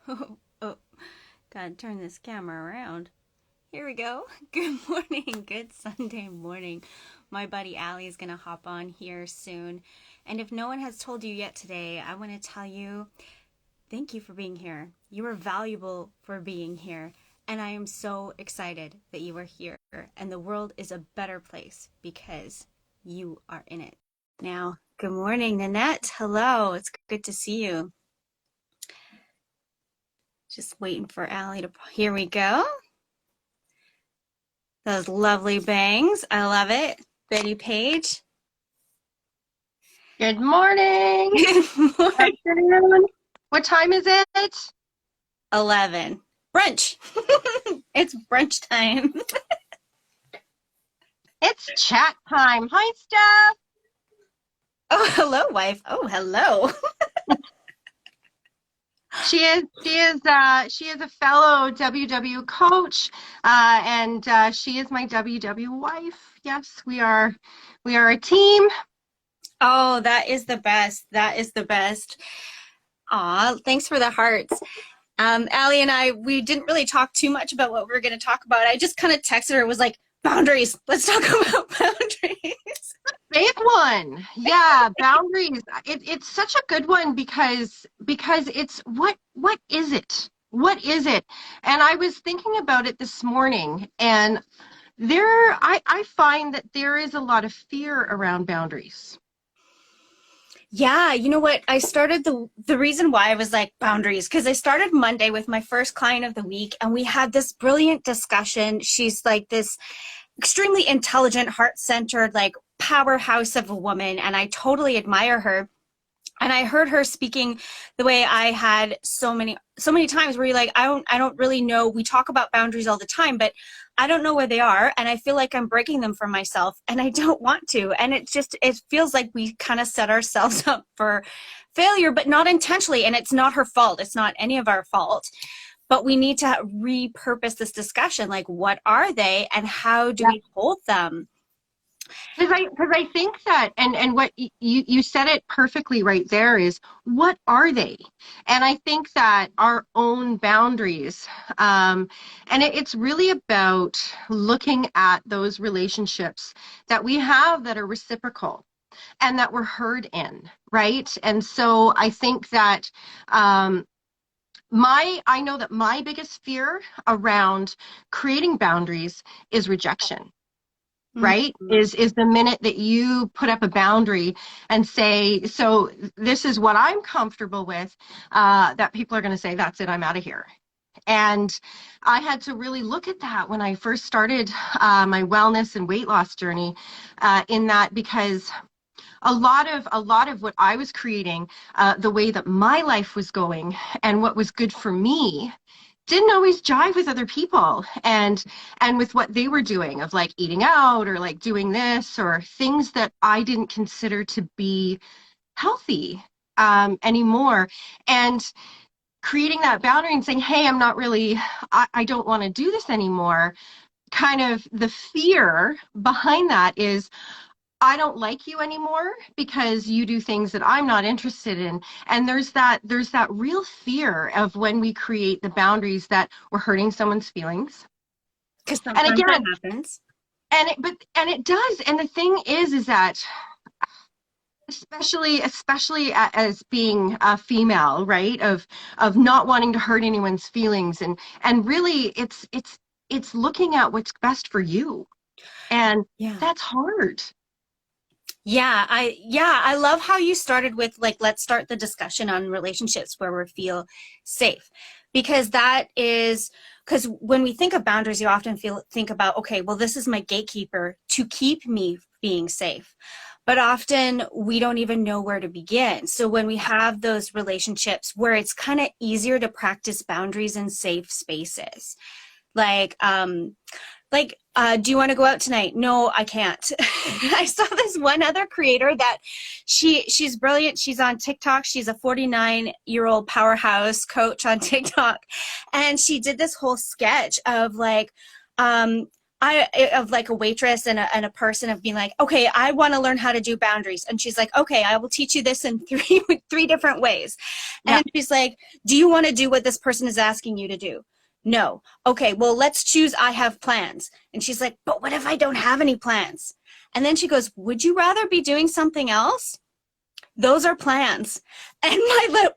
Oh, gotta turn this camera around. Here we go. Good morning. Good Sunday morning. My buddy Allie is gonna hop on here soon. And if no one has told you yet today, I want to tell you thank you for being here. You are valuable for being here. And I am so excited that you are here. And the world is a better place because you are in it. Now, good morning, Nanette. Hello. It's good to see you. Just waiting for Allie to. Here we go. Those lovely bangs. I love it. Betty Page. Good morning. Good morning. Afternoon. What time is it? 11. Brunch. It's brunch time. It's chat time. Hi, Steph. Oh, hello, wife. Oh, hello. She is a fellow WW coach, and she is my WW wife. Yes, we are a team. Oh, that is the best. That is the best. Aw, thanks for the hearts. Allie and I, we didn't really talk too much about what we were going to talk about. I just kind of texted her, was like, boundaries. Let's talk about boundaries. Big one. Yeah, boundaries. It's such a good one because it's what is it? What is it? And I was thinking about it this morning, and I find that there is a lot of fear around boundaries. Yeah, you know what? I started the reason why I was like boundaries, because I started Monday with my first client of the week, and we had this brilliant discussion. She's like this extremely intelligent, heart-centered, like powerhouse of a woman, and I totally admire her. And I heard her speaking the way I had so many times where you're like, I don't really know. We talk about boundaries all the time, but I don't know where they are. And I feel like I'm breaking them for myself, and I don't want to. And it feels like we kind of set ourselves up for failure, but not intentionally. And it's not her fault. It's not any of our fault. But we need to repurpose this discussion. Like, what are they and how do we hold them? Because I think that, and what you said it perfectly right there, is what are they? And I think that our own boundaries, and it's really about looking at those relationships that we have that are reciprocal and that we're heard in, right? And so I think that I know that my biggest fear around creating boundaries is rejection, right? Mm-hmm. Is the minute that you put up a boundary and say, so this is what I'm comfortable with, that people are going to say, that's it, I'm out of here. And I had to really look at that when I first started my wellness and weight loss journey, in that, because a lot of what I was creating, the way that my life was going and what was good for me, didn't always jive with other people and with what they were doing, of like eating out or like doing this or things that I didn't consider to be healthy anymore. And creating that boundary and saying, hey, I'm not really, I don't want to do this anymore. Kind of the fear behind that is, I don't like you anymore because you do things that I'm not interested in. And there's that real fear of when we create the boundaries that we're hurting someone's feelings. Because And sometimes that again, happens. and it does. And the thing is that especially as being a female, right? Of not wanting to hurt anyone's feelings, and really it's looking at what's best for you. And Yeah. that's hard. I love how you started with like, let's start the discussion on relationships where we feel safe, because because when we think of boundaries, you often think about, okay, well, this is my gatekeeper to keep me being safe. But often we don't even know where to begin. So when we have those relationships where it's kind of easier to practice boundaries in safe spaces, like, do you want to go out tonight? No, I can't. I saw this one other creator that she's brilliant. She's on TikTok. She's a 49-year-old powerhouse coach on TikTok. And she did this whole sketch of like, of like a waitress and a person of being like, okay, I want to learn how to do boundaries. And she's like, okay, I will teach you this in three different ways. Yeah. And she's like, do you want to do what this person is asking you to do? No. Okay, well, let's choose I have plans. And she's like, but what if I don't have any plans? And then she goes, would you rather be doing something else? Those are plans. And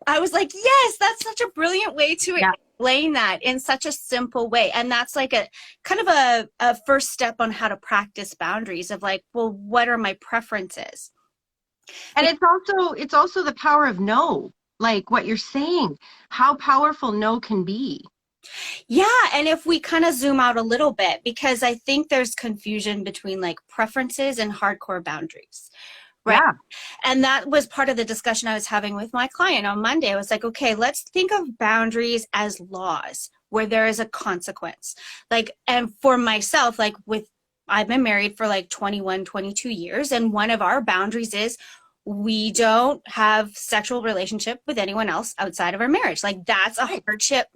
I was like, yes, that's such a brilliant way to explain that in such a simple way. And that's like a kind of a first step on how to practice boundaries of like, well, what are my preferences? And it's also the power of no, like what you're saying, how powerful no can be. Yeah, and if we kind of zoom out a little bit, because I think there's confusion between like preferences and hardcore boundaries. Right. Yeah. And that was part of the discussion I was having with my client on Monday. I was like, okay, let's think of boundaries as laws where there is a consequence. Like, and for myself, like I've been married for like 21, 22 years. And one of our boundaries is we don't have sexual relationship with anyone else outside of our marriage. Like that's a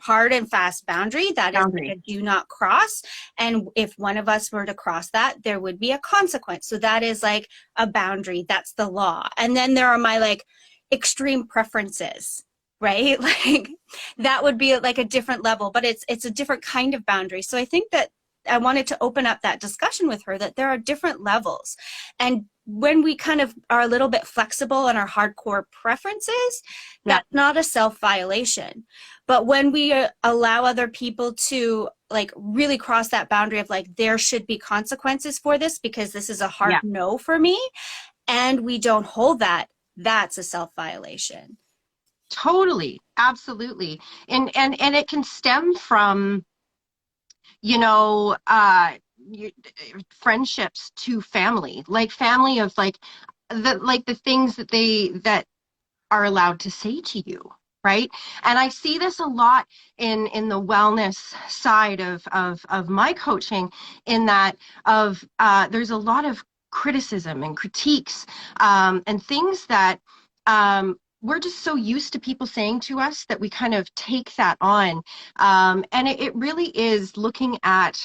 hard and fast boundary. That is like a do not cross. And if one of us were to cross that, there would be a consequence. So that is like a boundary. That's the law. And then there are my like extreme preferences, right? Like that would be like a different level, but it's a different kind of boundary. So I think that I wanted to open up that discussion with her that there are different levels. And when we kind of are a little bit flexible in our hardcore preferences, that's not a self-violation. But when we allow other people to like really cross that boundary of like, there should be consequences for this because this is a hard no for me, and we don't hold that, that's a self-violation. Totally. Absolutely. And it can stem from, you know, friendships to family, like family of like the things that are allowed to say to you, right? And I see this a lot in the wellness side of my coaching, in that there's a lot of criticism and critiques and things that we're just so used to people saying to us that we kind of take that on. And it really is looking at,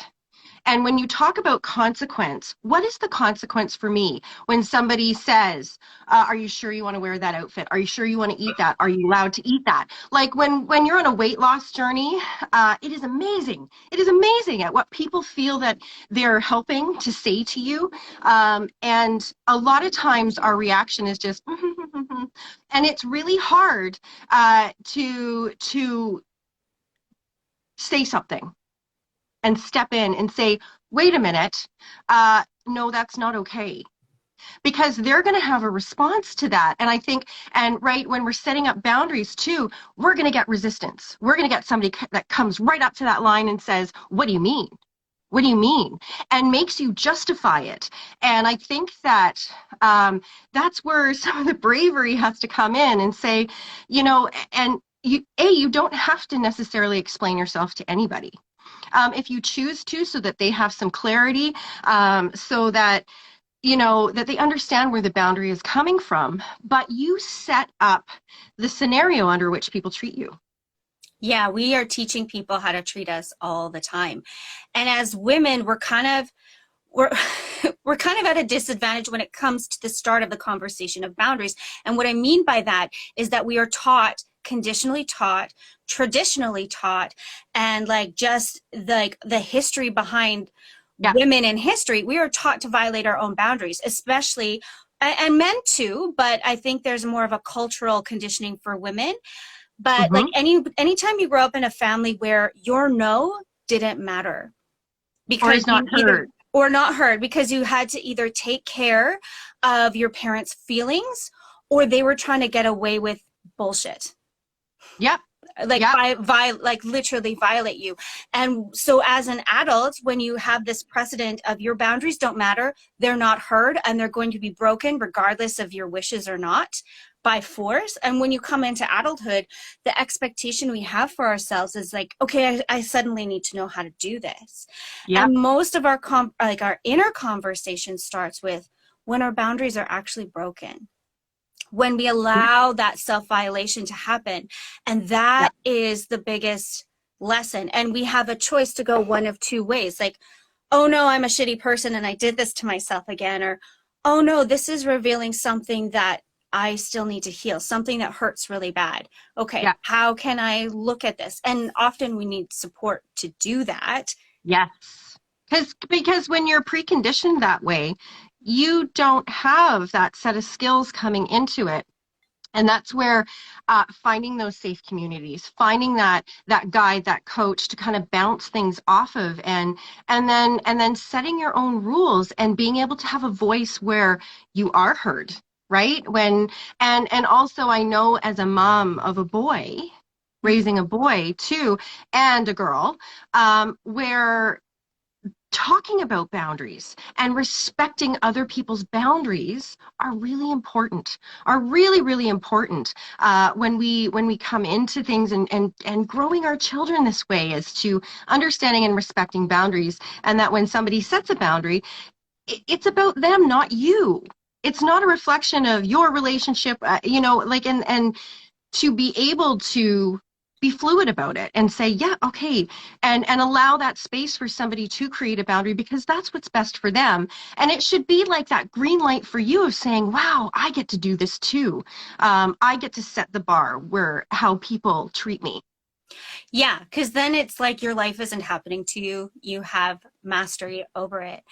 and when you talk about consequence, what is the consequence for me when somebody says, are you sure you want to wear that outfit? Are you sure you want to eat that? Are you allowed to eat that? Like when you're on a weight loss journey, it is amazing. It is amazing at what people feel that they're helping to say to you. And a lot of times our reaction is just, and it's really hard to say something and step in and say, wait a minute, no, that's not okay. Because they're going to have a response to that. And I think, and right, when we're setting up boundaries too, we're going to get resistance. We're going to get somebody that comes right up to that line and says, what do you mean? What do you mean? And makes you justify it. And I think that that's where some of the bravery has to come in and say, you know, and you don't have to necessarily explain yourself to anybody. If you choose to, so that they have some clarity, so that, you know, that they understand where the boundary is coming from, but you set up the scenario under which people treat you. Yeah, we are teaching people how to treat us all the time. And as women, we're kind of at a disadvantage when it comes to the start of the conversation of boundaries. And what I mean by that is that we are taught, conditionally taught, traditionally taught, and like just like the history behind women in history, we are taught to violate our own boundaries, especially, and men too, but I think there's more of a cultural conditioning for women. But like anytime you grow up in a family where your no didn't matter because or not heard because you had to either take care of your parents' feelings or they were trying to get away with bullshit. Yep. Like literally violate you. And so as an adult, when you have this precedent of your boundaries don't matter, they're not heard, and they're going to be broken regardless of your wishes or not, by force. And when you come into adulthood, the expectation we have for ourselves is like, okay, I suddenly need to know how to do this. And most of our our inner conversation starts with when our boundaries are actually broken, when we allow that self-violation to happen. And that is the biggest lesson. And we have a choice to go one of two ways. Like, oh no, I'm a shitty person and I did this to myself again, or oh no, this is revealing something that I still need to heal, something that hurts really bad. Okay, Yeah. how can I look at this? And often we need support to do that. Yes. Because when you're preconditioned that way, you don't have that set of skills coming into it. And that's where finding those safe communities, finding that guide, that coach to kind of bounce things off of, and then setting your own rules and being able to have a voice where you are heard, right? And also I know as a mom of a boy, raising a boy too, and a girl, where talking about boundaries and respecting other people's boundaries are really important, are really, really important when we come into things, and growing our children this way is to understanding and respecting boundaries, and that when somebody sets a boundary, it's about them, not you. It's not a reflection of your relationship, like, and to be able to be fluid about it and say, yeah, okay, and allow that space for somebody to create a boundary because that's what's best for them. And it should be like that green light for you of saying, wow, I get to do this too. I get to set the bar where how people treat me. Yeah, because then it's like your life isn't happening to you. You have mastery over it.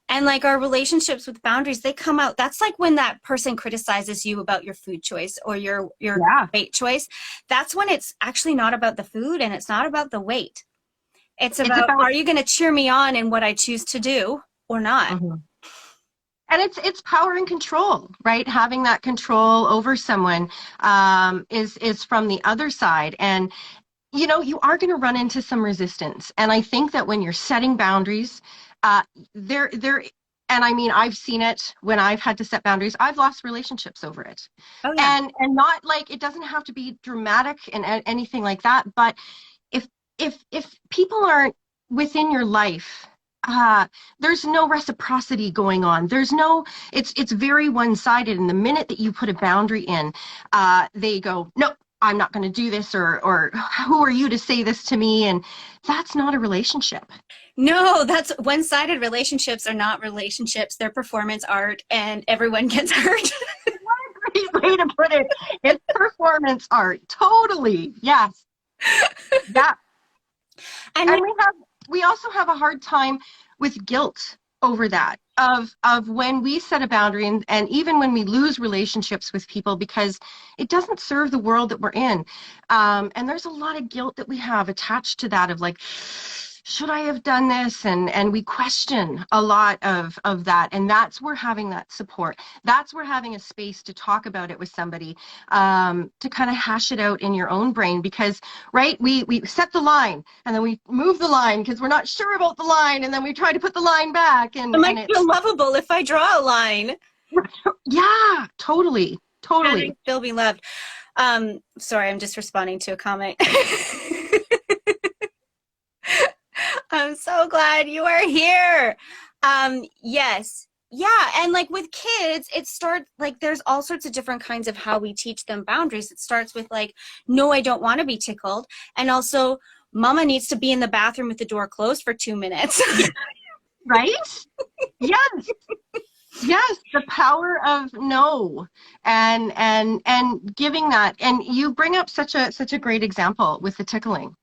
And like our relationships with boundaries, they come out. That's like when that person criticizes you about your food choice or your Yeah. weight choice. That's when it's actually not about the food and it's not about the weight. It's It's about, about are you going to cheer me on in what I choose to do or not? Mhm. And it's power and control, right? Having that control over someone is from the other side. And you are going to run into some resistance. And I think that when you're setting boundaries, uh, there, and I mean, I've seen it when I've had to set boundaries. I've lost relationships over it, Oh, yeah. and not like it doesn't have to be dramatic and anything like that. But if if people aren't within your life, uh, there's no reciprocity going on. There's no, it's very one-sided. And the minute that you put a boundary in, they go, no, I'm not going to do this, or who are you to say this to me? And that's not a relationship. No, that's one-sided relationships are not relationships. They're performance art and everyone gets hurt. Great way to put it. It's performance art. Totally. Yes. Yeah. And And we also have a hard time with guilt over that of when we set a boundary, and even when we lose relationships with people because it doesn't serve the world that we're in. And there's a lot of guilt that we have attached to that of like, should I have done this? And we question a lot of that. And that's where having that support, that's where having a space to talk about it with somebody, to kind of hash it out in your own brain. Because, right, we set the line and then we move the line because we're not sure about the line. And then we try to put the line back. I And might it's, feel lovable if I draw a line. yeah, totally. And I Totally. still be loved. Sorry, I'm just responding to a comment. I'm so glad you are here. Yes. Yeah. And like with kids, it starts like there's all sorts of different kinds of how we teach them boundaries. It starts with like, no, I don't want to be tickled. And also, mama needs to be in the bathroom with the door closed for 2 minutes. Right? Yes. Yes, the power of no, and giving that. And you bring up such a great example with the tickling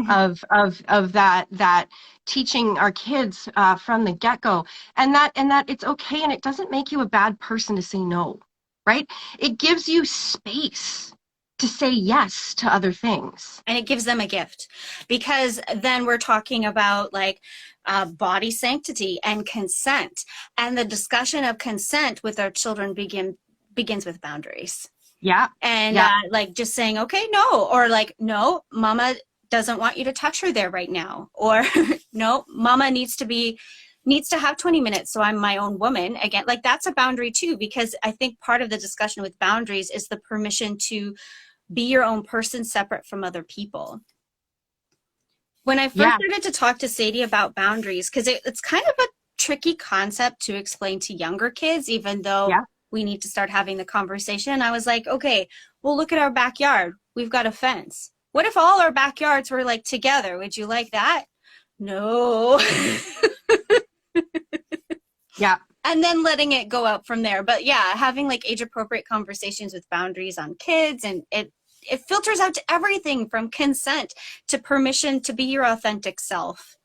of that teaching our kids from the get-go, and that it's okay, and it doesn't make you a bad person to say no, right? It gives you space to say yes to other things. And it gives them a gift, because then we're talking about like body sanctity and consent, and the discussion of consent with our children begins with boundaries. Yeah. And Yeah. like just saying, okay, no, or like, no, mama doesn't want you to touch her there right now, or no, mama needs to have 20 minutes, so I'm my own woman again. Like that's a boundary too, because I think part of the discussion with boundaries is the permission to be your own person separate from other people. When I first Yeah. started to talk to Sadie about boundaries, because it's kind of a tricky concept to explain to younger kids, even though Yeah. we need to start having the conversation, I was like, okay, well, look at our backyard. We've got a fence. What if all our backyards were like together? Would you like that? No. Yeah. And then letting it go out from there. But yeah, having like age appropriate conversations with boundaries on kids, and it filters out to everything from consent to permission to be your authentic self.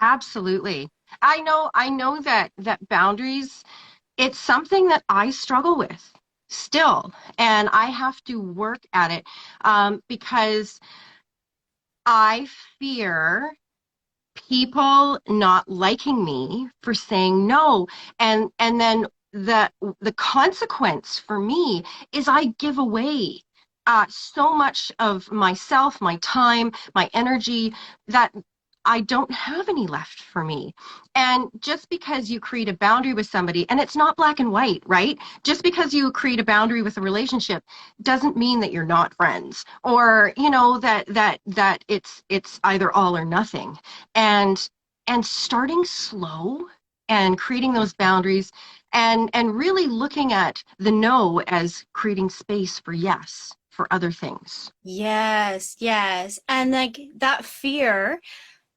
Absolutely. I know that boundaries, it's something that I struggle with still, and I have to work at it because I fear people not liking me for saying no, and then the consequence for me is I give away so much of myself, my time, my energy, that I don't have any left for me. And just because you create a boundary with somebody, and it's not black and white, right? Just because you create a boundary with a relationship doesn't mean that you're not friends, or that it's either all or nothing. And and starting slow and creating those boundaries, and really looking at the no as creating space for yes for other things. Yes, yes. And like that fear,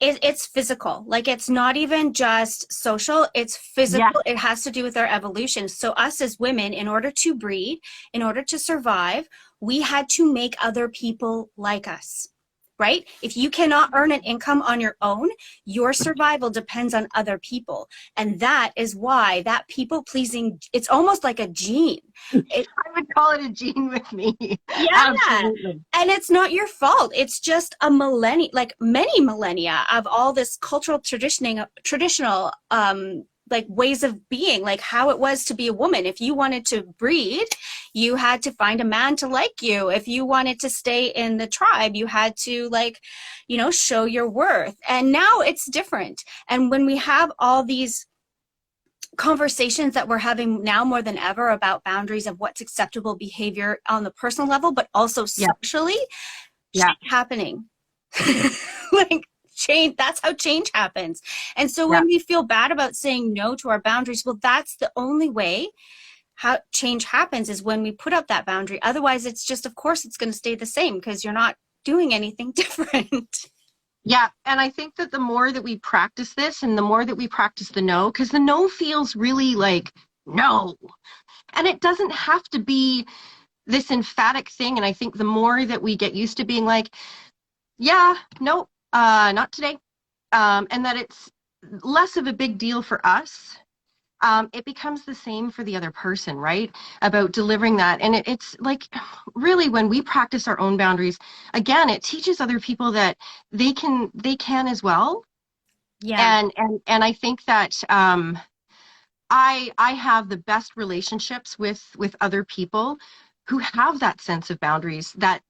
it's physical. Like it's not even just social, it's Yes. physical. It has to do with our evolution. So us as women, in order to breed, in order to survive, we had to make other people like us. Right? If you cannot earn an income on your own, your survival depends on other people. And that is why that people pleasing, it's almost like a gene. It, I would call it a gene with me. yeah. Absolutely. And it's not your fault. It's just a millennia, like many millennia of all this cultural traditional like ways of being, like how it was to be a woman. If you wanted to breed, you had to find a man to like you. If you wanted to stay in the tribe, you had to like, show your worth. And now it's different. And when we have all these conversations that we're having now more than ever about boundaries of what's acceptable behavior on the personal level, but also Yeah. socially, Yeah. change happening. Like change, that's how change happens. And so Yeah. when we feel bad about saying no to our boundaries, well, that's the only way how change happens, is when we put up that boundary. Otherwise, it's just, of course, it's going to stay the same because you're not doing anything different. Yeah, and I think that the more that we practice this, and the more that we practice the no, because the no feels really like no, and it doesn't have to be this emphatic thing. And I think the more that we get used to being like, yeah, no, not today, and that it's less of a big deal for us, it becomes the same for the other person, right? About delivering that. And it's like, really, when we practice our own boundaries, again, it teaches other people that they can as well. Yeah. And I think that I have the best relationships with other people who have that sense of boundaries, that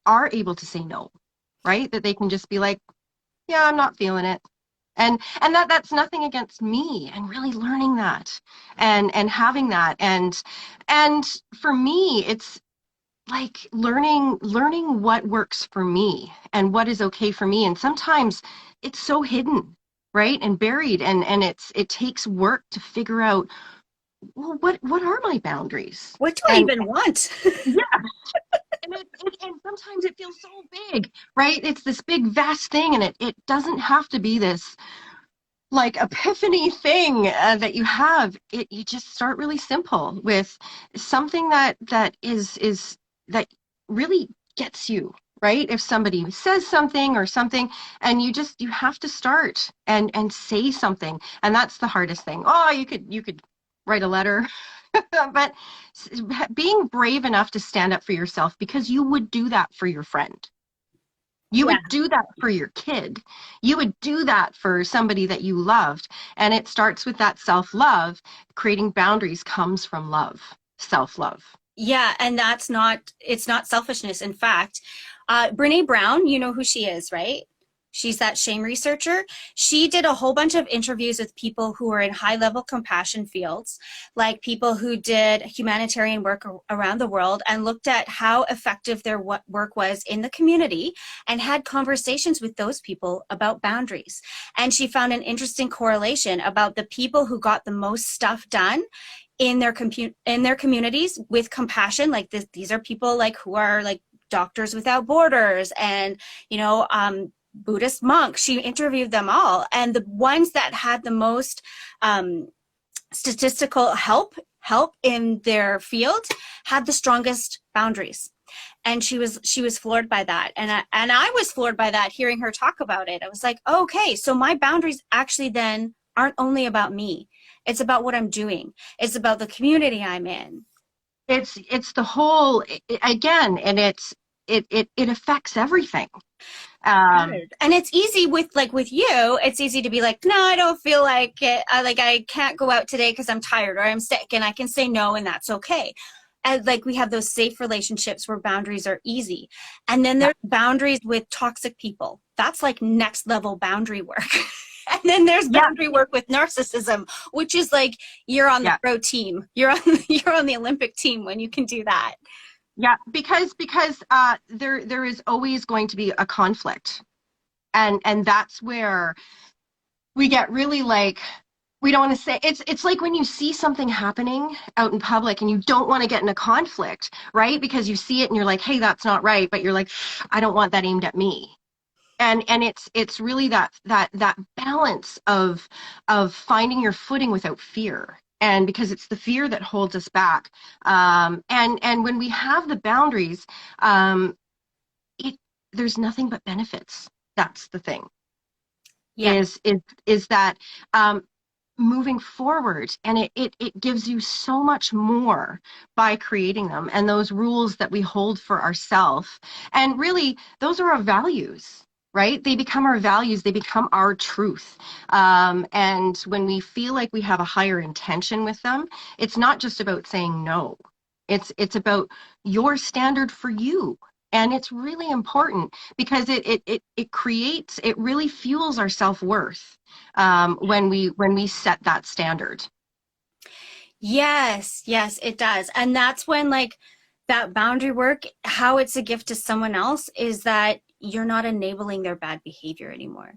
are able to say no, right? That they can just be like, yeah, I'm not feeling it. And that's nothing against me, and really learning that, and having that, and for me it's like learning what works for me and what is okay for me. And sometimes it's so hidden, right, and buried, and it takes work to figure out, well, what are my boundaries. What do I And even want? yeah, and sometimes it feels so big, right? It's this big vast thing, and it doesn't have to be this like epiphany thing that you have. You just start really simple with something that that really gets you, right? If somebody says something or something, and you have to start and say something, and that's the hardest thing. Oh, you could write a letter. But being brave enough to stand up for yourself, because you would do that for your friend. You Yeah. would do that for your kid. You would do that for somebody that you loved. And it starts with that self-love. Creating boundaries comes from love, self-love. Yeah, and it's not selfishness. In fact, Brene Brown, you know who she is, right? She's that shame researcher. She did a whole bunch of interviews with people who are in high level compassion fields, like people who did humanitarian work around the world, and looked at how effective their work was in the community, and had conversations with those people about boundaries. And she found an interesting correlation about the people who got the most stuff done in their communities with compassion. Like these are people like who are like Doctors Without Borders, and Buddhist monks. She interviewed them all. And the ones that had the most statistical help in their field had the strongest boundaries. And she was floored by that. And I was floored by that, hearing her talk about it. I was like, okay, so my boundaries actually then aren't only about me. It's about what I'm doing. It's about the community I'm in. It's the whole, again, and it affects everything. And it's easy with you, it's easy to be like, no, I don't feel like it. I can't go out today because I'm tired or I'm sick, and I can say no, and that's okay. And like, we have those safe relationships where boundaries are easy. And then there's boundaries with toxic people. That's like next level boundary work. And then there's boundary work with narcissism, which is like, you're on the pro team. You're on the Olympic team when you can do that. Yeah, because there is always going to be a conflict, and that's where we get really like, we don't want to say, it's like when you see something happening out in public and you don't want to get in a conflict, right? Because you see it and you're like, hey, that's not right, but you're like, I don't want that aimed at me. And it's really that balance of finding your footing without fear. And because it's the fear that holds us back. And when we have the boundaries, there's nothing but benefits. That's the thing. Yeah. Is that moving forward, and it gives you so much more by creating them, and those rules that we hold for ourselves. And really, those are our values. Right? They become our values. They become our truth. And when we feel like we have a higher intention with them, it's not just about saying no. It's about your standard for you. And it's really important because it really fuels our self-worth when we set that standard. Yes, it does. And that's when, like, that boundary work, how it's a gift to someone else, is that you're not enabling their bad behavior anymore.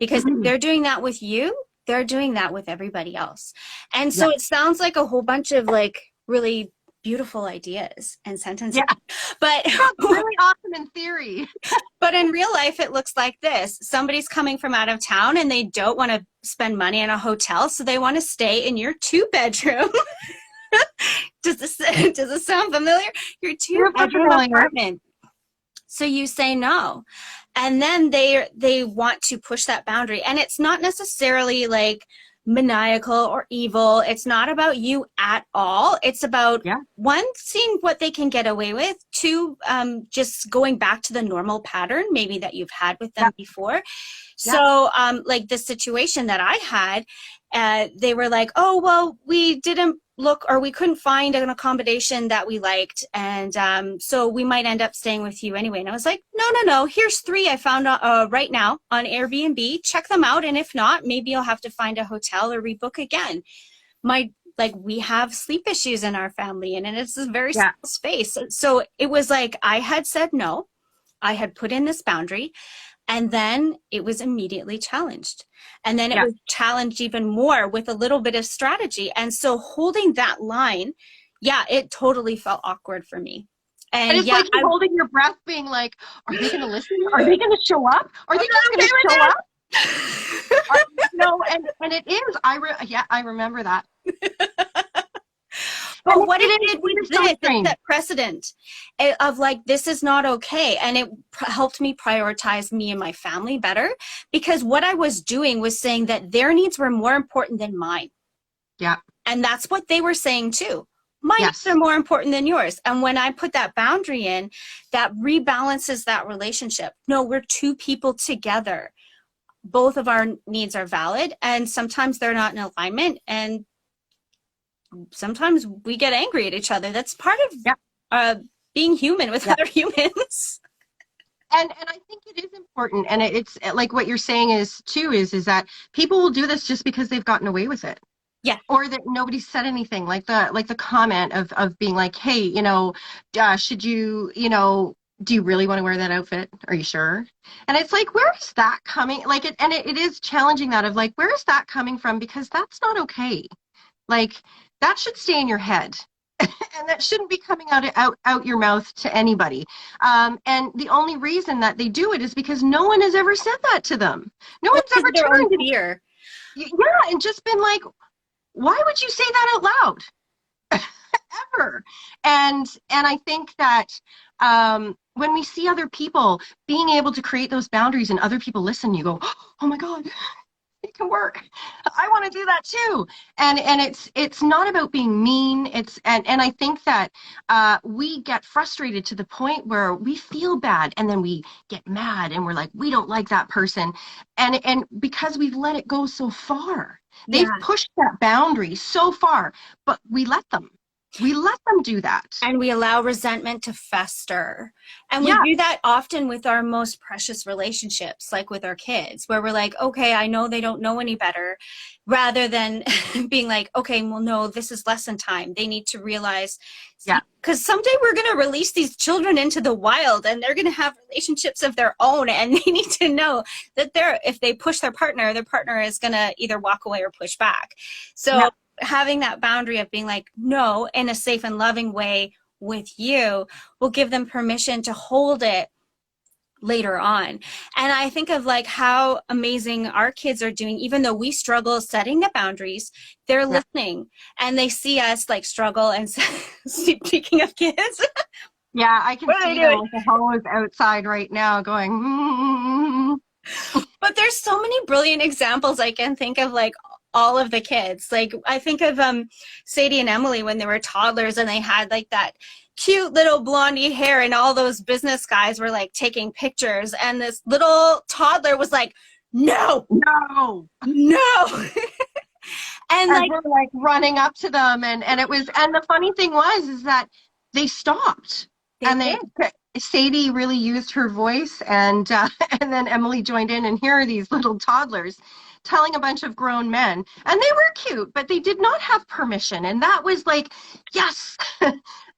Because if they're doing that with you, they're doing that with everybody else. And so it sounds like a whole bunch of like really beautiful ideas and sentences. Yeah. But really awesome in theory. But in real life, it looks like this. Somebody's coming from out of town and they don't want to spend money in a hotel, so they want to stay in your 2-bedroom. Does this sound familiar? Your 2-bedroom apartment. So you say no. And then they want to push that boundary. And it's not necessarily like maniacal or evil. It's not about you at all. It's about, one, seeing what they can get away with. Two, just going back to the normal pattern maybe that you've had with them before. So like the situation that I had, they were like, oh, well, we didn't look, or we couldn't find an accommodation that we liked, and so we might end up staying with you anyway. And I was like, no, here's 3 I found right now on Airbnb. Check them out, and if not, maybe I'll have to find a hotel or rebook again. We have sleep issues in our family, and it's a very small space. So it was like, I had said no, I had put in this boundary, and then it was immediately challenged. And then it was challenged even more with a little bit of strategy. And so holding that line, it totally felt awkward for me. And it's like you're holding your breath, being like, are they going to listen? Are they going to show up? Are they not going to show up? No, and it is. I remember that. But what it did with this, it set precedent of like, this is not okay. And it helped me prioritize me and my family better, because what I was doing was saying that their needs were more important than mine. Yeah. And that's what they were saying too. My needs are more important than yours. And when I put that boundary in, that rebalances that relationship. No, we're 2 people together. Both of our needs are valid, and sometimes they're not in alignment, and sometimes we get angry at each other. That's part of being human with other humans. And I think it is important, and it's like what you're saying is that people will do this just because they've gotten away with it. Yeah. Or that nobody said anything, like the comment of being like, hey, should you, do you really want to wear that outfit? Are you sure? And it's like, where is that coming? Like it is challenging that of like, where is that coming from? Because that's not okay. Like, that should stay in your head. And that shouldn't be coming out your mouth to anybody. And the only reason that they do it is because no one has ever said that to them. No Or one's because ever of their own turned and, fear. yeah, and just been like, why would you say that out loud? Ever. And I think that when we see other people being able to create those boundaries and other people listen, you go, oh my God, it can work. I want to do that too. And it's not about being mean. And I think that we get frustrated to the point where we feel bad and then we get mad and we're like, we don't like that person. And because we've let it go so far, they've Yeah. pushed that boundary so far, but we let them. We let them do that. And we allow resentment to fester. And we Yeah, do that often with our most precious relationships, like with our kids, where we're like, okay, I know they don't know any better, rather than being like, okay, well, no, this is lesson time. They need to realize, yeah, because someday we're going to release these children into the wild and they're going to have relationships of their own. And they need to know that if they push their partner is going to either walk away or push back. So, yeah. having that boundary of being like, no, in a safe and loving way with you will give them permission to hold it later on. And I think of like how amazing our kids are doing, even though we struggle setting the boundaries, they're Yeah. listening and they see us like struggle. And speaking of kids, Yeah, I can what are they see them doing? with the hose outside right now going, But there's so many brilliant examples I can think of, like all of the kids. Like I think of Sadie and Emily when they were toddlers and they had like that cute little blondie hair and all those business guys were like taking pictures and this little toddler was like, no, no. no. And As like we're like running up to them, and it was, and the funny thing was is that they stopped, they and did. Sadie really used her voice, and and then Emily joined in, and here are these little toddlers telling a bunch of grown men, and they were cute, but they did not have permission, and that was like, yes.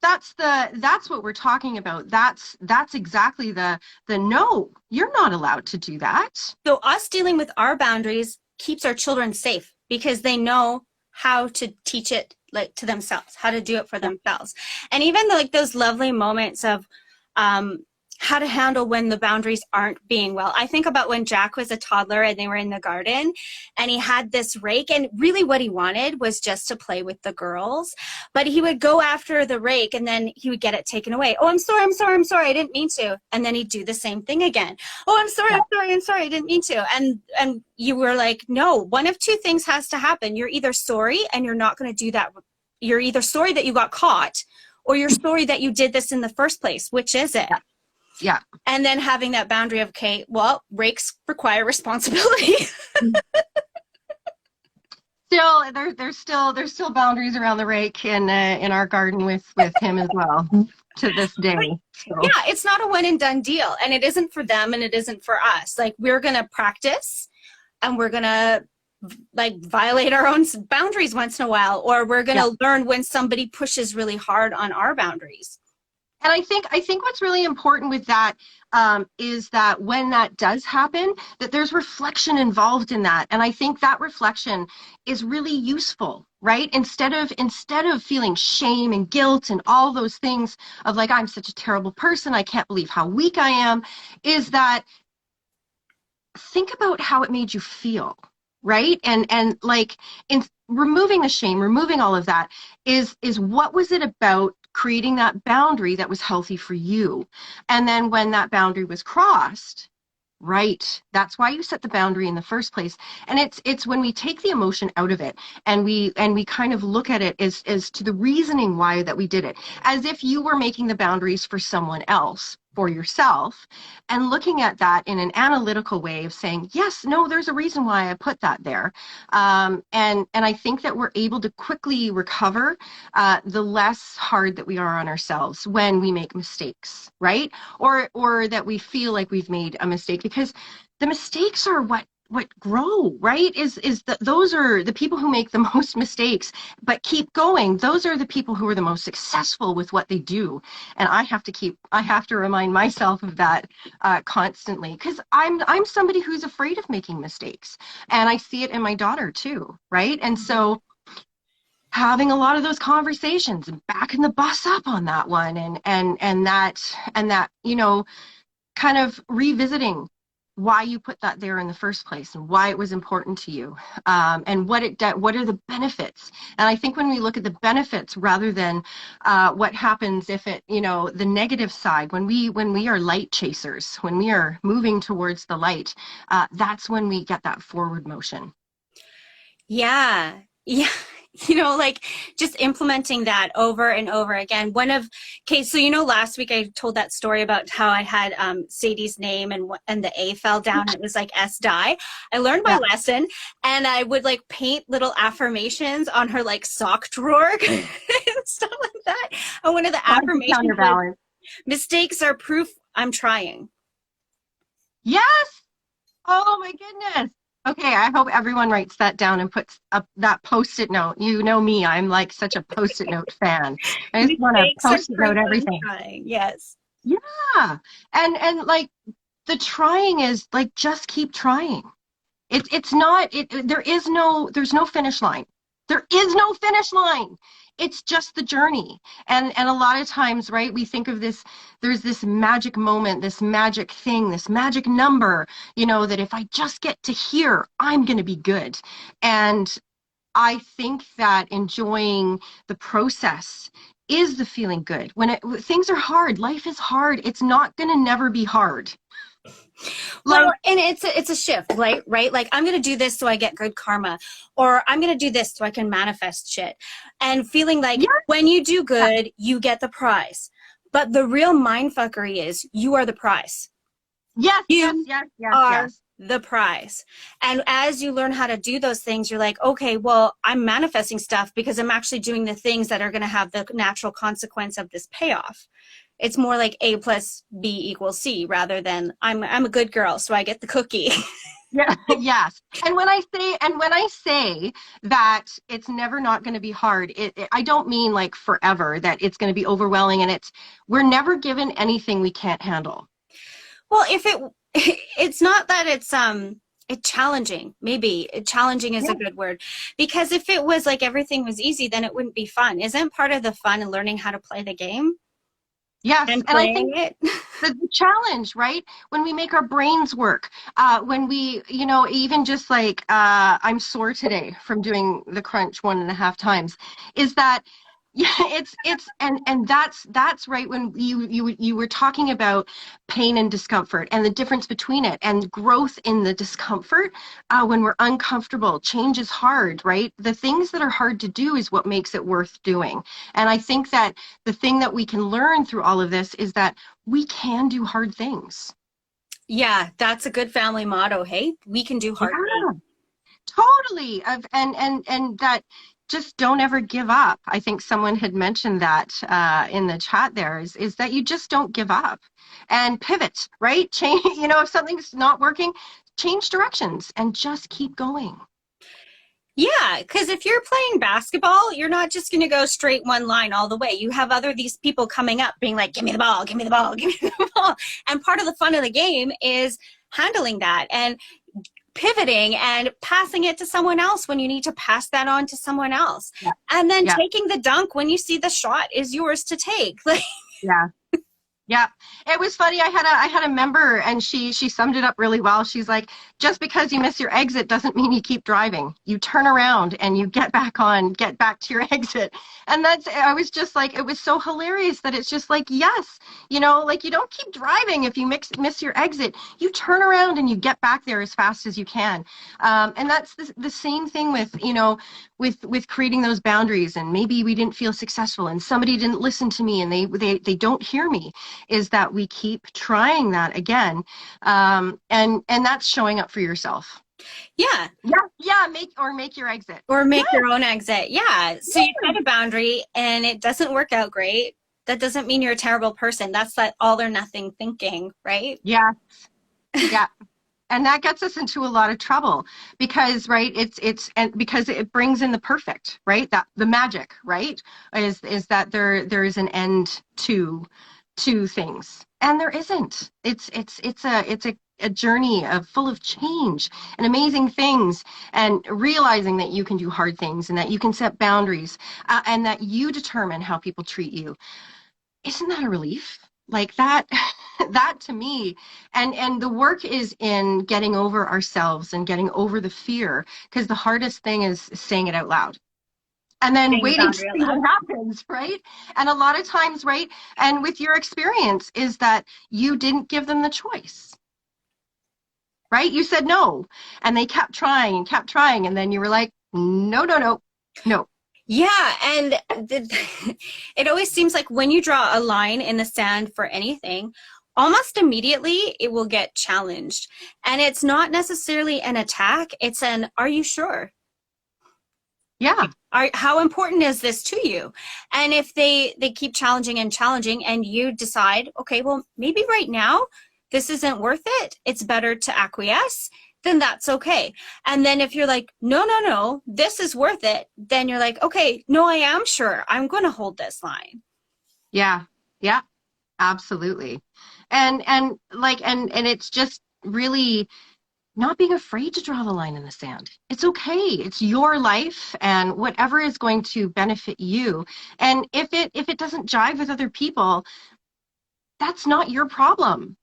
That's what we're talking about. That's exactly the no, you're not allowed to do that. So us dealing with our boundaries keeps our children safe because they know how to teach it like to themselves, how to do it for themselves. And even like those lovely moments of how to handle when the boundaries aren't being well. I think about when Jack was a toddler and they were in the garden and he had this rake, and really what he wanted was just to play with the girls, but he would go after the rake and then he would get it taken away. Oh, I'm sorry, I'm sorry, I'm sorry, I didn't mean to. And then he'd do the same thing again. Oh, I'm sorry, Yeah. I'm sorry, I'm sorry, I didn't mean to. And you were like, no, one of two things has to happen. You're either sorry and you're not going to do that. You're either sorry that you got caught or you're sorry that you did this in the first place. Which is it? Yeah. Yeah. And then having that boundary of, okay, well, rakes require responsibility. Still, there's still boundaries around the rake in our garden with him as well to this day. So. Yeah, it's not a one and done deal, and it isn't for them and it isn't for us. Like we're gonna practice and we're gonna like violate our own boundaries once in a while, or we're gonna learn when somebody pushes really hard on our boundaries. And I think what's really important with that is that when that does happen, that there's reflection involved in that. And I think that reflection is really useful, right? Instead of feeling shame and guilt and all those things of like, I'm such a terrible person, I can't believe how weak I am, is that think about how it made you feel, right? And like in removing the shame, removing all of that is what was it about creating that boundary that was healthy for you? And then when that boundary was crossed, right, that's why you set the boundary in the first place. And it's when we take the emotion out of it and we kind of look at it as to the reasoning why that we did it, as if you were making the boundaries for someone else, for yourself, and looking at that in an analytical way of saying, yes, no, there's a reason why I put that there. And I think that we're able to quickly recover the less hard that we are on ourselves when we make mistakes, right? Or that we feel like we've made a mistake, because the mistakes are what grow, right? Those are the people who make the most mistakes but keep going. Those are the people who are the most successful with what they do. And I have to remind myself of that constantly, because I'm somebody who's afraid of making mistakes, and I see it in my daughter too, right? And so having a lot of those conversations and backing the bus up on that one, and that, kind of revisiting why you put that there in the first place and why it was important to you, and what are the benefits. And I think when we look at the benefits rather than what happens if it, the negative side, when we are light chasers, when we are moving towards the light, that's when we get that forward motion. Yeah. Yeah. Like just implementing that over and over again. Okay, so last week I told that story about how I had Sadie's name and the A fell down. It was like S die. I learned my Yeah. lesson, and I would like paint little affirmations on her like sock drawer and stuff like that. And one of the affirmations was, Counterbalance. mistakes are proof I'm trying. Yes. Oh my goodness. Okay, I hope everyone writes that down and puts up that post-it note. You know me, I'm like such a post-it note fan. I just want to Mistakes are post-it proof note I'm everything. trying. Yes. Yeah. And like the trying is like just keep trying. It's not there's no finish line. There is no finish line. It's just the journey. And a lot of times, right, we think of this, there's this magic moment, this magic thing, this magic number, that if I just get to here, I'm going to be good. And I think that enjoying the process is the feeling good. When things are hard, life is hard. It's not going to never be hard. Well, and it's a shift, right? Like I'm going to do this so I get good karma, or I'm going to do this so I can manifest shit. And feeling like when you do good, you get the prize. But the real mindfuckery is you are the prize. Yes, You yes. are the prize. And as you learn how to do those things, you're like, okay, well, I'm manifesting stuff because I'm actually doing the things that are going to have the natural consequence of this payoff. It's more like A plus B equals C rather than I'm a good girl, so I get the cookie. Yeah, yes. And when I say that it's never not going to be hard, I don't mean like forever, that it's going to be overwhelming, and we're never given anything we can't handle. Well, it's not that it's challenging. Maybe challenging is a good word, because if it was like everything was easy, then it wouldn't be fun. Isn't part of the fun in learning how to play the game? Yes, And and I think it. the challenge, right? When we make our brains work, when we, even just like I'm sore today from doing the crunch 1.5 times, is that yeah, and that's right when you were talking about pain and discomfort and the difference between it and growth in the discomfort. When we're uncomfortable, change is hard, right? The things that are hard to do is what makes it worth doing. And I think that the thing that we can learn through all of this is that we can do hard things. Yeah, that's a good family motto. Hey, we can do hard things. Totally. And that just don't ever give up. I think someone had mentioned that in the chat there is that you just don't give up and pivot, right? Change, if something's not working, change directions and just keep going. Yeah, because if you're playing basketball, you're not just going to go straight one line all the way. You have these people coming up being like, give me the ball, give me the ball, give me the ball. And part of the fun of the game is handling that and pivoting and passing it to someone else when you need to pass that on to someone else. Yeah. And then taking the dunk when you see the shot is yours to take. Yeah. Yeah, it was funny. I had a member, and she summed it up really well. She's like, just because you miss your exit doesn't mean you keep driving. You turn around and you get back to your exit. And I was just like, it was so hilarious that it's just like, yes, like you don't keep driving if you miss your exit. You turn around and you get back there as fast as you can. And that's the same thing with, with creating those boundaries. And maybe we didn't feel successful and somebody didn't listen to me and they don't hear me. Is that we keep trying that again, and that's showing up for yourself. Yeah. Make your exit, or make your own exit. Yeah. So you set a boundary and it doesn't work out great. That doesn't mean you're a terrible person. That's that all or nothing thinking, right? Yeah. And that gets us into a lot of trouble because, right, because it brings in the perfect, right? That the magic, right, is that there is an end to things, and there isn't. It's a a journey of full of change and amazing things, and realizing that you can do hard things and that you can set boundaries, and that you determine how people treat you. Isn't that a relief? Like that, that to me, and the work is in getting over ourselves and getting over the fear, because the hardest thing is saying it out loud and then Setting the waiting to boundary out see loud. what happens, right? And a lot of times, right, and with your experience, is that you didn't give them the choice, right? You said no, and they kept trying and kept trying, and then you were like, no, no, no, no. Yeah, and it always seems like when you draw a line in the sand for anything, almost immediately it will get challenged. And it's not necessarily an attack, it's an, are you sure? Yeah, How important is this to you? And if they keep challenging and challenging, and you decide, okay, well, maybe right now this isn't worth it, it's better to acquiesce, then that's okay. And then if you're like, no, no, no, this is worth it, then you're like, okay, no, I am sure, I'm going to hold this line. yeah, yeah, absolutely. And like, and it's just really not being afraid to draw the line in the sand. It's okay. It's your life, and whatever is going to benefit you. And if it doesn't jive with other people, that's not your problem.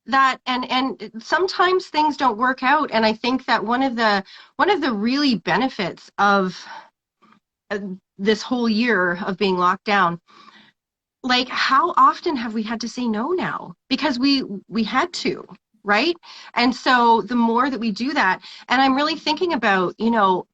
That and sometimes things don't work out. And I think that one of the really benefits of uh, this whole year of being locked down, like, how often have we had to say no now? Because we had to, right? And so the more that we do that, and I'm really thinking about,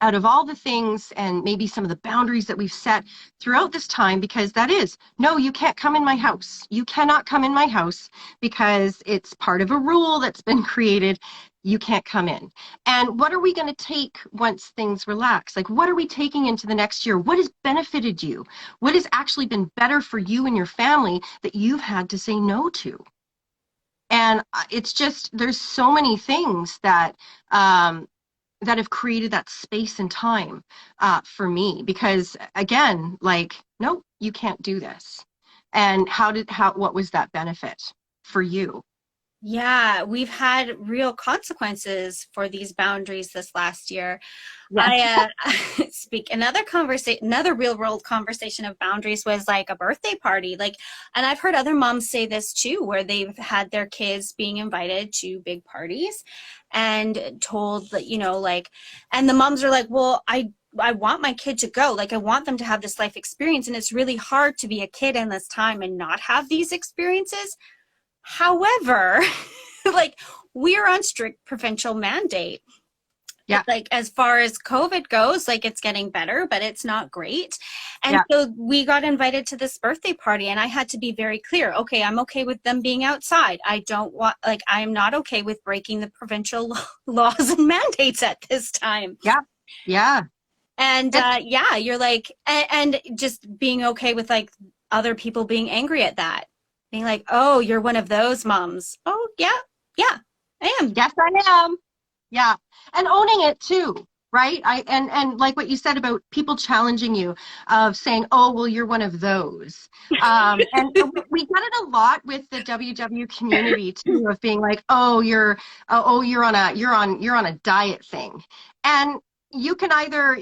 out of all the things and maybe some of the boundaries that we've set throughout this time, because that is, no, you can't come in my house. You cannot come in my house because it's part of a rule that's been created. You can't come in. And what are we going to take once things relax? Like, what are we taking into the next year? What has benefited you? What has actually been better for you and your family that you've had to say no to? And it's just, there's so many things that that have created that space and time for me, because again, like, no, you can't do this. And what was that benefit for you? Yeah, we've had real consequences for these boundaries this last year. Yes. I speak another real world conversation of boundaries was like a birthday party. Like, and I've heard other moms say this too, where they've had their kids being invited to big parties and told that, like, and the moms are like, well, I want my kid to go. Like, I want them to have this life experience. And it's really hard to be a kid in this time and not have these experiences. However, like, we're on strict provincial mandate. Yeah. Like, as far as COVID goes, like, it's getting better, but it's not great. And Yeah. so we got invited to this birthday party, and I had to be very clear. Okay, I'm okay with them being outside. I don't want, like, I am not okay with breaking the provincial laws and mandates at this time. Yeah. Yeah. And yeah, you're like, and just being okay with like other people being angry at that. Being like, oh, you're one of those moms. Oh, yeah, yeah, I am. Yes, I am. Yeah. And owning it too, right? And like what you said about people challenging you, of saying, oh, well, you're one of those. And we get it a lot with the WW community too, of being like, oh, you're on a diet thing. And you can either,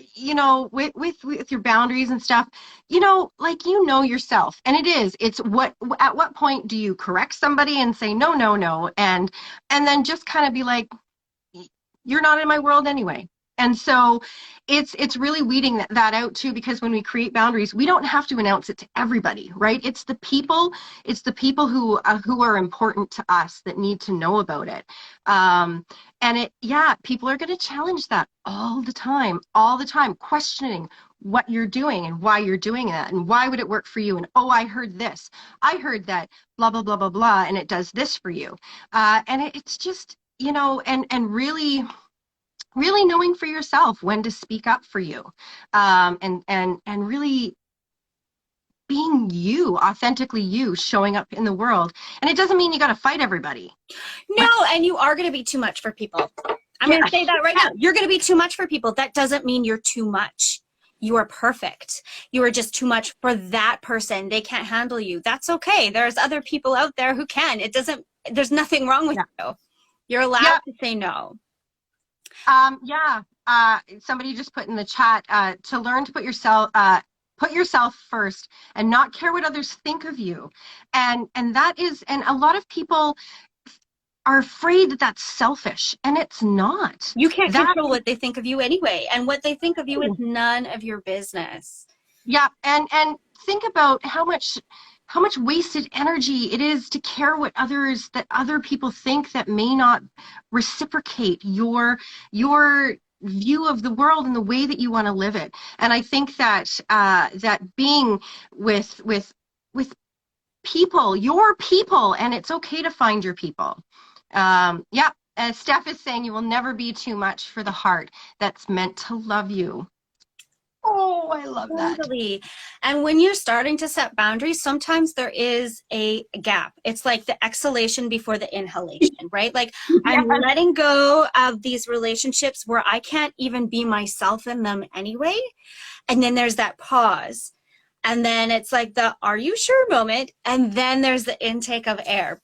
with your boundaries and stuff, like, yourself. And it's at what point do you correct somebody and say, no, no, no. And then just kind of be like, you're not in my world anyway. And so it's really weeding that out too, because when we create boundaries, we don't have to announce it to everybody, right? It's the people who are important to us that need to know about it. And people are going to challenge that all the time, questioning what you're doing and why you're doing that and why would it work for you. And, oh, I heard this, I heard that, blah, blah, blah, blah, blah, and it does this for you. And it's just, and really knowing for yourself when to speak up for you, and really being you, authentically you, showing up in the world. And it doesn't mean you got to fight everybody. No, and you are going to be too much for people. I'm going to say that right now. You're going to be too much for people. That doesn't mean you're too much. You are perfect. You are just too much for that person. They can't handle you. That's okay. There's other people out there who can. There's nothing wrong with you. You're allowed Yeah. to say no. Yeah. Somebody just put in the chat, to learn to put yourself first and not care what others think of you. And that is, and a lot of people are afraid that that's selfish, and it's not. You can't That, control what they think of you anyway. And what they think of you is none of your business. yeah, and think about how much wasted energy it is to care what other people think that may not reciprocate your view of the world and the way that you want to live it. And I think that that being with people, your people, and it's okay to find your people. Yeah, as Steph is saying, you will never be too much for the heart that's meant to love you. Oh, I love that. Totally. And when you're starting to set boundaries, sometimes there is a gap. It's like the exhalation before the inhalation, right? Like I'm Yes. letting go of these relationships where I can't even be myself in them anyway. And then there's that pause. And then it's like the are you sure moment. And then there's the intake of air.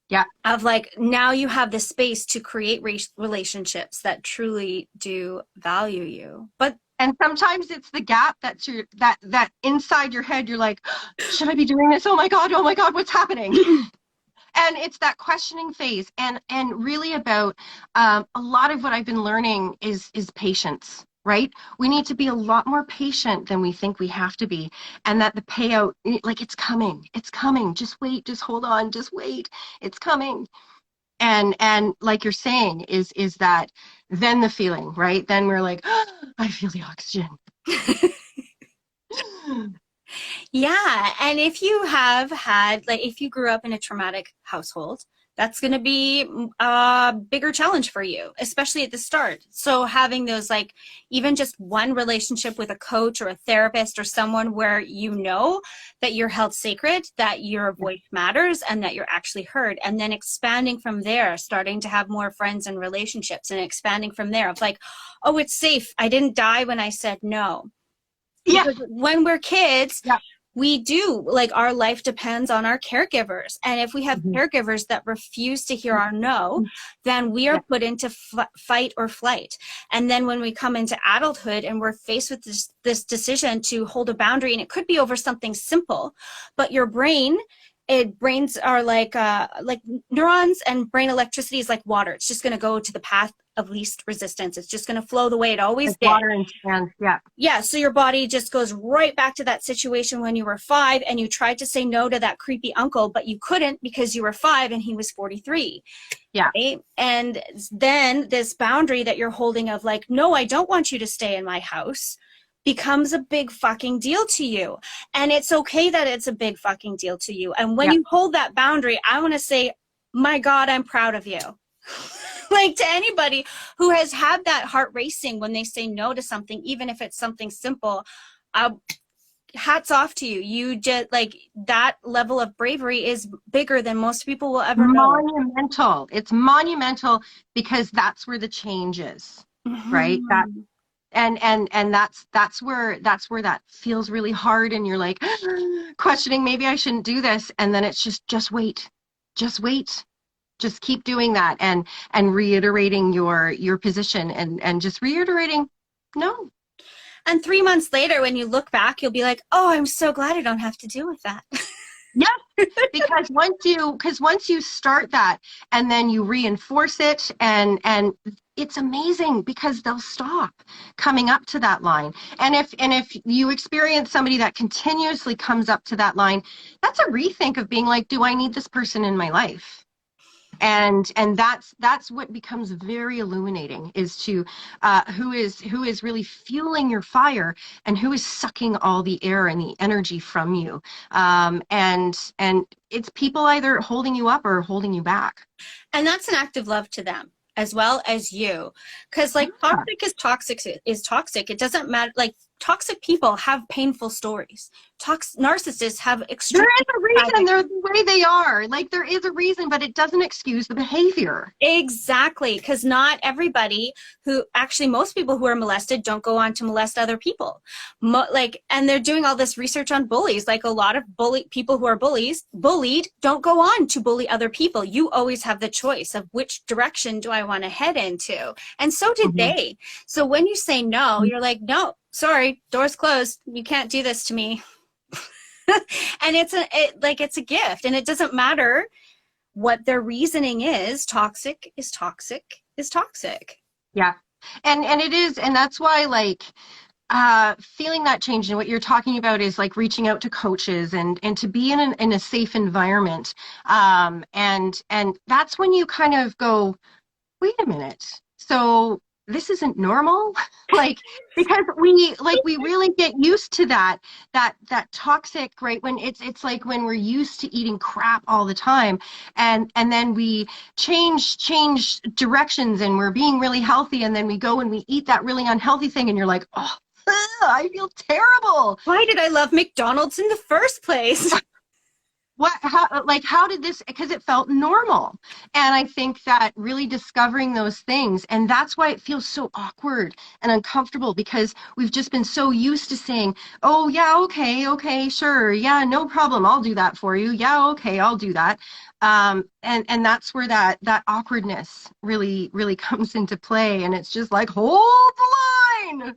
Yeah. Of like, now you have the space to create relationships that truly do value you. But And sometimes it's the gap that inside your head, you're like, should I be doing this? Oh my God, what's happening? And it's that questioning phase. And really about a lot of what I've been learning is patience, right? We need to be a lot more patient than we think we have to be. And that the payout, like it's coming. Just wait, just hold on, just wait. It's coming. And like you're saying, is that then the feeling, right? Then we're like, oh, I feel the oxygen. yeah, and if you have had, like, if you grew up in a traumatic household, that's going to be a bigger challenge for you, especially at the start. So having those, like, even just one relationship with a coach or a therapist or someone where you know that you're held sacred, that your voice matters, and that you're actually heard, and then expanding from there, starting to have more friends and relationships, and expanding from there of like, oh, it's safe. I didn't die when I said no. Yeah. Because when we're kids, Yeah. we do, like, our life depends on our caregivers. And if we have Mhm. caregivers that refuse to hear our no, then we are put into fight or flight. And then when we come into adulthood and we're faced with this decision to hold a boundary, and it could be over something simple, but your brains are like neurons, and brain electricity is like water. It's just going to go to the path of least resistance. It's just going to flow the way it always Like did. water and sand. Yeah. Yeah, so your body just goes right back to that situation when you were 5 and you tried to say no to that creepy uncle, but you couldn't because you were 5 and he was 43. Yeah. Right? And then this boundary that you're holding of like, no, I don't want you to stay in my house, becomes a big fucking deal to you. And it's okay that it's a big fucking deal to you. And when you hold that boundary, I want to say, my God, I'm proud of you. Like, to anybody who has had that heart racing when they say no to something, even if it's something simple, hats off to you. You just, like, that level of bravery is bigger than most people will ever know. Monumental. It's monumental because that's where the change is, right? That and that's where that feels really hard, and you're like questioning, maybe I shouldn't do this, and then it's just wait. Just keep doing that, and reiterating your position, and just reiterating no. And 3 months later, when you look back, you'll be like, oh, I'm so glad I don't have to deal with that. Yeah, because once you start that, and then you reinforce it, and it's amazing because they'll stop coming up to that line. And if you experience somebody that continuously comes up to that line, that's a rethink of being like, do I need this person in my life? And that's what becomes very illuminating, is to who is really fueling your fire, and who is sucking all the air and the energy from you. And it's people either holding you up or holding you back. And that's an act of love to them as well as you. Because, like, toxic is toxic is toxic. It doesn't matter. Like, toxic people have painful stories. Narcissists have There extreme is a reason they're the way they are. Like, there is a reason, but it doesn't excuse the behavior. Exactly, because not everybody most people who are molested don't go on to molest other people. And they're doing all this research on bullies. Like, a lot of people who are bullied don't go on to bully other people. You always have the choice of which direction do I want to head into. And so did they. So when you say no, you're like, no, sorry, door's closed. You can't do this to me. And it's a gift, and it doesn't matter what their reasoning is. Toxic is toxic is toxic. Yeah. And it is, and that's why, like, feeling that change, and what you're talking about is like reaching out to coaches and to be in a safe environment. And that's when you kind of go, wait a minute. So this isn't normal. Like, because we really get used to that toxic, right? When it's like when we're used to eating crap all the time, and then we change directions, and we're being really healthy, and then we go and we eat that really unhealthy thing, and you're like, oh, I feel terrible. Why did I love McDonald's in the first place? How did this, because it felt normal. And I think that really discovering those things, and that's why it feels so awkward and uncomfortable, because we've just been so used to saying, oh yeah, okay, sure, yeah, no problem, I'll do that for you, yeah, okay, I'll do that. And that's where that awkwardness really comes into play, and it's just like, hold the line,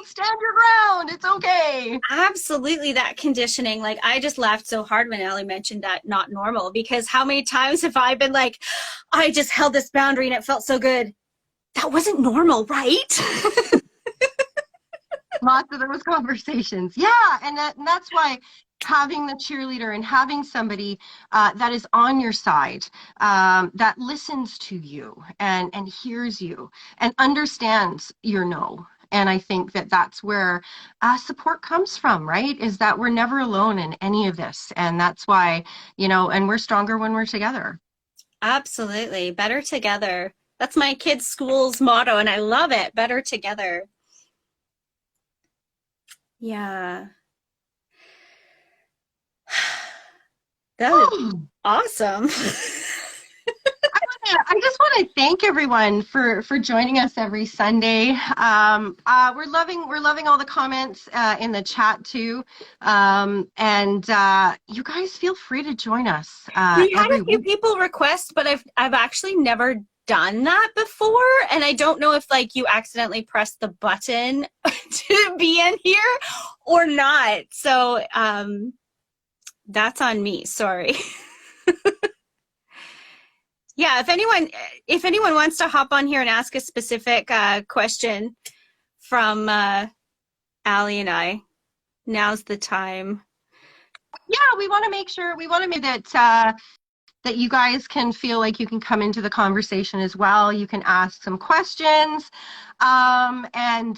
stand your ground, it's okay. Absolutely, that conditioning. Like, I just laughed so hard when Allie mentioned that not normal, because how many times have I been like, I just held this boundary and it felt so good. That wasn't normal, right? Lots of those conversations. Yeah, and that's why having the cheerleader and having somebody that is on your side, that listens to you and hears you and understands your no. And I think that that's where support comes from, right? Is that we're never alone in any of this. And that's why, and we're stronger when we're together. Absolutely. Better together. That's my kids' school's motto, and I love it. Better together. Yeah. That is awesome. I just want to thank everyone for joining us every Sunday. We're loving all the comments in the chat too, and you guys feel free to join us. We had every a few week. people request, but I've actually never done that before, and I don't know if like you accidentally pressed the button to be in here or not. So that's on me. Sorry. Yeah, if anyone wants to hop on here and ask a specific question from Allie and I, now's the time. Yeah, we want to make that you guys can feel like you can come into the conversation as well. You can ask some questions, and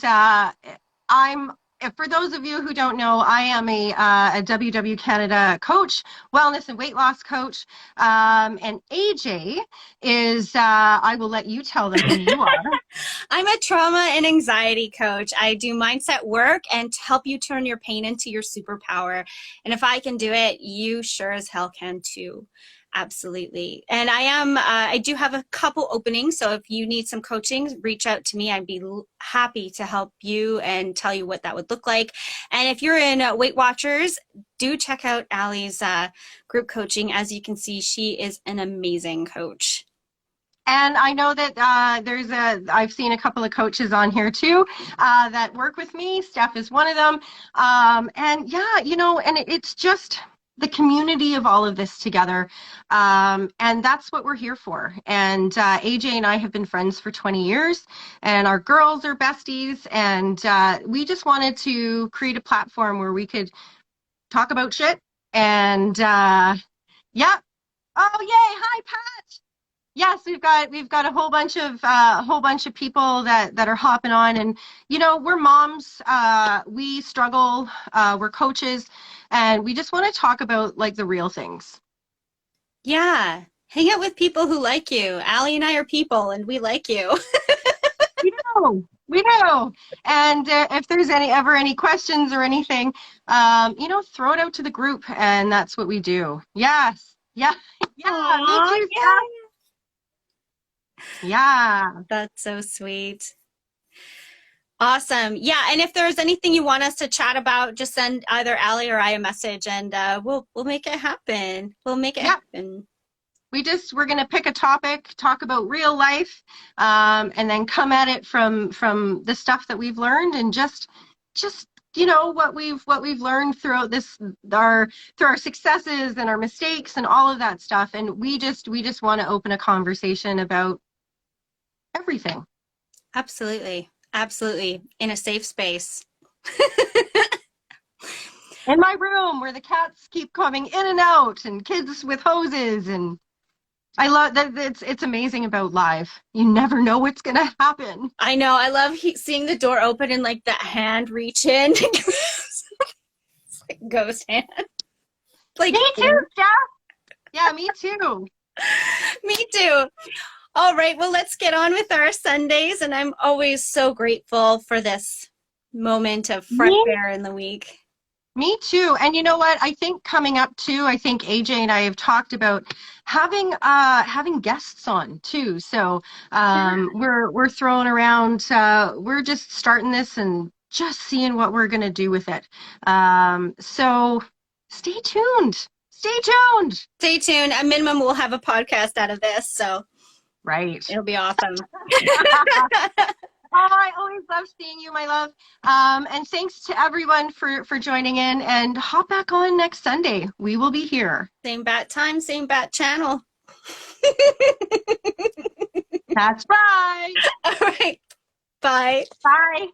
for those of you who don't know, I am a WW Canada coach, wellness and weight loss coach, and AJ is, I will let you tell them who you are. I'm a trauma and anxiety coach. I do mindset work and help you turn your pain into your superpower. And if I can do it, you sure as hell can too. Absolutely. And I do have a couple openings. So if you need some coaching, reach out to me. I'd be happy to help you and tell you what that would look like. And if you're in Weight Watchers, do check out Allie's group coaching. As you can see, she is an amazing coach. And I know that I've seen a couple of coaches on here too that work with me. Steph is one of them. And yeah, and it's just the community of all of this together. And that's what we're here for. And AJ and I have been friends for 20 years, and our girls are besties. And we just wanted to create a platform where we could talk about shit. And yeah. Oh, yay. Hi, Pat. Yes, we've got a whole bunch of people that are hopping on, and we're moms, we struggle, we're coaches, and we just want to talk about like the real things. Yeah, hang out with people who like you. Allie and I are people, and we like you. We do. And if there's any questions or anything, throw it out to the group, and that's what we do. Yes. Yeah. Yeah. Me Aw, too, yeah. Steph. Yeah. That's so sweet. Awesome. Yeah, and if there's anything you want us to chat about, just send either Allie or I a message, and we'll make it happen. We'll make it Yeah. happen. We're going to pick a topic, talk about real life, and then come at it from the stuff that we've learned, and just what we've learned throughout through our successes and our mistakes and all of that stuff. And we just want to open a conversation about everything. Absolutely. Absolutely. In a safe space. In my room where the cats keep coming in and out, and kids with hoses, and I love that. It's amazing about live. You never know what's gonna happen. I know. I love seeing the door open and like that hand reach in. It's like ghost hand. Like Me too, Steph. Yeah, me too. Me too. All right. Well, let's get on with our Sundays. And I'm always so grateful for this moment of fresh air in the week. Me too. And you know what? I think coming up too, I think AJ and I have talked about having guests on too. So we're throwing around we're just starting this and just seeing what we're gonna do with it. So stay tuned. Stay tuned. Stay tuned. At minimum, we'll have a podcast out of this. So Right. it'll be awesome. Oh, I always love seeing you, my love. And thanks to everyone for joining in, and hop back on next Sunday. We will be here. Same bat time, same bat channel. That's right. All right. Bye. Bye.